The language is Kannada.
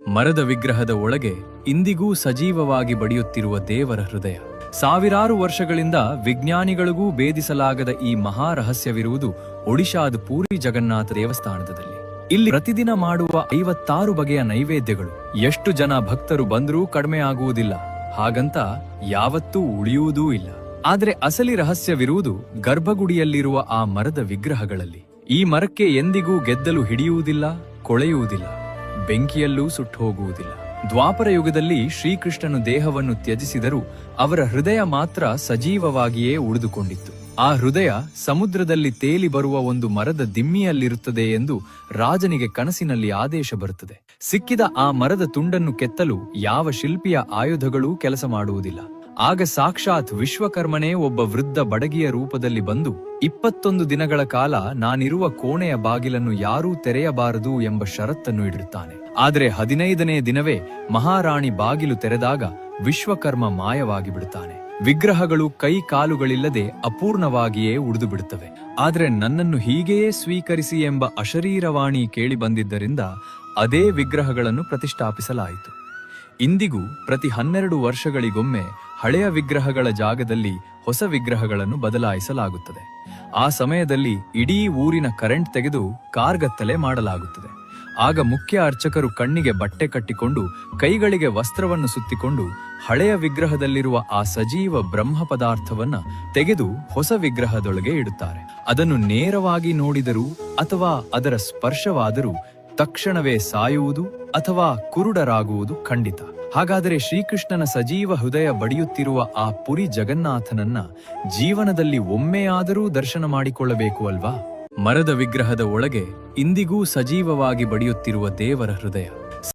ಮರದ ವಿಗ್ರಹದ ಒಳಗೆ ಇಂದಿಗೂ ಸಜೀವವಾಗಿ ಬಡಿಯುತ್ತಿರುವ ದೇವರ ಹೃದಯ. ಸಾವಿರಾರು ವರ್ಷಗಳಿಂದ ವಿಜ್ಞಾನಿಗಳಿಗೂ ಭೇದಿಸಲಾಗದ ಈ ಮಹಾರಹಸ್ಯವಿರುವುದು ಒಡಿಶಾದ ಪೂರಿ ಜಗನ್ನಾಥ ದೇವಸ್ಥಾನದಲ್ಲಿ. ಇಲ್ಲಿ ಪ್ರತಿದಿನ ಮಾಡುವ 56 ಬಗೆಯ ನೈವೇದ್ಯಗಳು ಎಷ್ಟು ಜನ ಭಕ್ತರು ಬಂದರೂ ಕಡಿಮೆ ಆಗುವುದಿಲ್ಲ, ಹಾಗಂತ ಯಾವತ್ತೂ ಉಳಿಯುವುದೂ ಇಲ್ಲ. ಆದರೆ ಅಸಲಿ ರಹಸ್ಯವಿರುವುದು ಗರ್ಭಗುಡಿಯಲ್ಲಿರುವ ಆ ಮರದ ವಿಗ್ರಹಗಳಲ್ಲಿ. ಈ ಮರಕ್ಕೆ ಎಂದಿಗೂ ಗೆದ್ದಲು ಹಿಡಿಯುವುದಿಲ್ಲ, ಕೊಳೆಯುವುದಿಲ್ಲ, ಬೆಂಕಿಯಲ್ಲೂ ಸುಟ್ಟು ಹೋಗುವುದಿಲ್ಲ. ದ್ವಾಪರ ಯುಗದಲ್ಲಿ ಶ್ರೀಕೃಷ್ಣನು ದೇಹವನ್ನು ತ್ಯಜಿಸಿದರೂ ಅವರ ಹೃದಯ ಮಾತ್ರ ಸಜೀವವಾಗಿಯೇ ಉಳಿದುಕೊಂಡಿತ್ತು. ಆ ಹೃದಯ ಸಮುದ್ರದಲ್ಲಿ ತೇಲಿ ಬರುವ ಒಂದು ಮರದ ದಿಮ್ಮಿಯಲ್ಲಿರುತ್ತದೆ ಎಂದು ರಾಜನಿಗೆ ಕನಸಿನಲ್ಲಿ ಆದೇಶ ಬರುತ್ತದೆ. ಸಿಕ್ಕಿದ ಆ ಮರದ ತುಂಡನ್ನು ಕೆತ್ತಲು ಯಾವ ಶಿಲ್ಪಿಯ ಆಯುಧಗಳೂ ಕೆಲಸ ಮಾಡುವುದಿಲ್ಲ. ಆಗ ಸಾಕ್ಷಾತ್ ವಿಶ್ವಕರ್ಮನೇ ಒಬ್ಬ ವೃದ್ಧ ಬಡಗಿಯ ರೂಪದಲ್ಲಿ ಬಂದು 21 ದಿನಗಳ ಕಾಲ ನಾನಿರುವ ಕೋಣೆಯ ಬಾಗಿಲನ್ನು ಯಾರೂ ತೆರೆಯಬಾರದು ಎಂಬ ಷರತ್ತನ್ನು ಇಡುತ್ತಾನೆ. ಆದರೆ 15ನೇ ದಿನವೇ ಮಹಾರಾಣಿ ಬಾಗಿಲು ತೆರೆದಾಗ ವಿಶ್ವಕರ್ಮ ಮಾಯವಾಗಿ ಬಿಡುತ್ತಾನೆ. ವಿಗ್ರಹಗಳು ಕೈ ಕಾಲುಗಳಿಲ್ಲದೆ ಅಪೂರ್ಣವಾಗಿಯೇ ಉಳಿದು ಬಿಡುತ್ತವೆ. ಆದರೆ ನನ್ನನ್ನು ಹೀಗೆಯೇ ಸ್ವೀಕರಿಸಿ ಎಂಬ ಅಶರೀರವಾಣಿ ಕೇಳಿ ಬಂದಿದ್ದರಿಂದ ಅದೇ ವಿಗ್ರಹಗಳನ್ನು ಪ್ರತಿಷ್ಠಾಪಿಸಲಾಯಿತು. ಇಂದಿಗೂ ಪ್ರತಿ 12 ವರ್ಷಗಳಿಗೊಮ್ಮೆ ಹಳೆಯ ವಿಗ್ರಹಗಳ ಜಾಗದಲ್ಲಿ ಹೊಸ ವಿಗ್ರಹಗಳನ್ನು ಬದಲಾಯಿಸಲಾಗುತ್ತದೆ. ಆ ಸಮಯದಲ್ಲಿ ಇಡೀ ಊರಿನ ಕರೆಂಟ್ ತೆಗೆದು ಕಾರ್ಗತ್ತಲೆ ಮಾಡಲಾಗುತ್ತದೆ. ಆಗ ಮುಖ್ಯ ಅರ್ಚಕರು ಕಣ್ಣಿಗೆ ಬಟ್ಟೆ ಕಟ್ಟಿಕೊಂಡು ಕೈಗಳಿಗೆ ವಸ್ತ್ರವನ್ನು ಸುತ್ತಿಕೊಂಡು ಹಳೆಯ ವಿಗ್ರಹದಲ್ಲಿರುವ ಆ ಸಜೀವ ಬ್ರಹ್ಮ ಪದಾರ್ಥವನ್ನ ತೆಗೆದು ಹೊಸ ವಿಗ್ರಹದೊಳಗೆ ಇಡುತ್ತಾರೆ. ಅದನ್ನು ನೇರವಾಗಿ ನೋಡಿದರೂ ಅಥವಾ ಅದರ ಸ್ಪರ್ಶವಾದರೂ ತಕ್ಷಣವೇ ಸಾಯುವುದು ಅಥವಾ ಕುರುಡರಾಗುವುದು ಖಂಡಿತ. ಹಾಗಾದರೆ ಶ್ರೀಕೃಷ್ಣನ ಸಜೀವ ಹೃದಯ ಬಡಿಯುತ್ತಿರುವ ಆ ಪುರಿ ಜಗನ್ನಾಥನನ್ನ ಜೀವನದಲ್ಲಿ ಒಮ್ಮೆಯಾದರೂ ದರ್ಶನ ಮಾಡಿಕೊಳ್ಳಬೇಕು ಅಲ್ವಾ? ಮರದ ವಿಗ್ರಹದ ಒಳಗೆ ಇಂದಿಗೂ ಸಜೀವವಾಗಿ ಬಡಿಯುತ್ತಿರುವ ದೇವರ ಹೃದಯ.